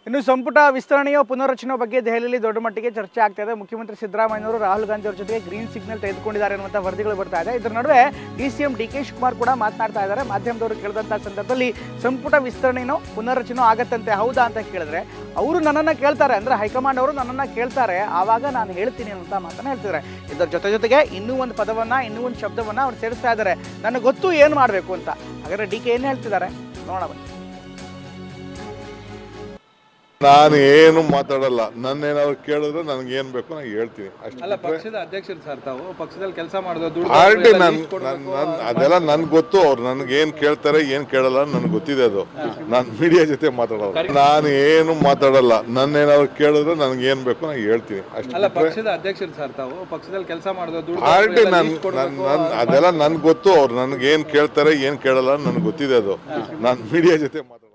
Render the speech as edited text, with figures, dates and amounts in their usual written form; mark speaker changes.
Speaker 1: ಇನ್ನು ಸಂಪುಟ ವಿಸ್ತರಣೆಯೋ ಪುನರ್ರಚನೆ ಬಗ್ಗೆ ದೆಹಲಿಯಲ್ಲಿ ದೊಡ್ಡ ಮಟ್ಟಿಗೆ ಚರ್ಚೆ ಆಗ್ತಾ ಇದೆ. ಮುಖ್ಯಮಂತ್ರಿ ಸಿದ್ದರಾಮಯ್ಯನವರು ರಾಹುಲ್ ಗಾಂಧಿ ಅವರ ಜೊತೆಗೆ ಗ್ರೀನ್ ಸಿಗ್ನಲ್ ತೆಗೆದುಕೊಂಡಿದ್ದಾರೆ ಅನ್ನುವಂಥ ವರದಿಗಳು ಬರ್ತಾ ಇದೆ. ಇದರ ನಡುವೆ ಡಿಸಿಎಂ ಡಿ.ಕೆ. ಶಿವಕುಮಾರ್ ಕೂಡ ಮಾತನಾಡ್ತಾ ಇದ್ದಾರೆ. ಮಾಧ್ಯಮದವರು ಕೇಳಿದಂಥ ಸಂದರ್ಭದಲ್ಲಿ ಸಂಪುಟ ವಿಸ್ತರಣೆನೋ ಪುನರ್ರಚನೆ ಆಗತ್ತಂತೆ, ಹೌದಾ ಅಂತ ಕೇಳಿದ್ರೆ ಅವರು ನನ್ನನ್ನು ಕೇಳ್ತಾರೆ, ಅಂದರೆ ಹೈಕಮಾಂಡ್ ಅವರು ನನ್ನನ್ನು ಕೇಳ್ತಾರೆ, ಆವಾಗ ನಾನು ಹೇಳ್ತೀನಿ ಅನ್ನುವಂಥ ಮಾತನ್ನು ಹೇಳ್ತಿದ್ದಾರೆ. ಇದರ ಜೊತೆಗೆ ಇನ್ನೂ ಒಂದು ಪದವನ್ನು, ಇನ್ನೂ ಒಂದು ಶಬ್ದವನ್ನು ಅವ್ರು ಸೇರಿಸ್ತಾ ಇದ್ದಾರೆ, ನನಗೆ ಗೊತ್ತು ಏನು ಮಾಡಬೇಕು ಅಂತ. ಹಾಗಾದರೆ ಡಿ.ಕೆ. ಏನು ಹೇಳ್ತಿದ್ದಾರೆ ನೋಡೋಣ ಬನ್ನಿ.
Speaker 2: ನಾನು ಏನು ಮಾತಾಡಲ್ಲ. ನನ್ನೇನಾದ್ರು ಕೇಳಿದ್ರೆ ನನಗೆ ಏನ್ ಬೇಕು ನಾನು ಹೇಳ್ತೀನಿ ಅಷ್ಟೇ.
Speaker 3: ಅಲ್ಲ, ಪಕ್ಷದ ಅಧ್ಯಕ್ಷರು ಸರ್, ತಾವು ಪಕ್ಷದಲ್ಲಿ ಕೆಲಸ ಮಾಡೋದು
Speaker 2: ಆಲ್ರೆಡಿ ಅದೆಲ್ಲ ನನ್ಗೆ ಗೊತ್ತು. ಅವ್ರು ನನ್ಗೆ ಏನ್ ಕೇಳ್ತಾರೆ ಏನ್ ಕೇಳಲ್ಲ ನನ್ಗೆ ಗೊತ್ತಿದೆ. ಅದು ನಾನು ಮೀಡಿಯಾ ಜೊತೆ ಮಾತಾಡೋದು. ನಾನು ಏನು ಮಾತಾಡಲ್ಲ. ನನ್ನೇನಾದ್ರು ಕೇಳಿದ್ರೆ ನನಗೆ ಏನ್ ಬೇಕು ನಾನು ಹೇಳ್ತೀನಿ ಅಷ್ಟೇ.
Speaker 3: ಅಲ್ಲ, ಪಕ್ಷದ ಅಧ್ಯಕ್ಷರು ಸರ್, ತಾವು ಪಕ್ಷದಲ್ಲಿ ಕೆಲಸ ಮಾಡೋದು
Speaker 2: ಆಲ್ರೆಡಿ ಅದೆಲ್ಲ ನನ್ಗೆ ಗೊತ್ತು. ಅವ್ರು ನನ್ಗೆ ಏನ್ ಕೇಳ್ತಾರೆ ಏನ್ ಕೇಳಲ್ಲ ನನ್ಗೆ ಗೊತ್ತಿದೆ. ಅದು ನಾನು ಮೀಡಿಯಾ ಜೊತೆ ಮಾತಾಡೋದು.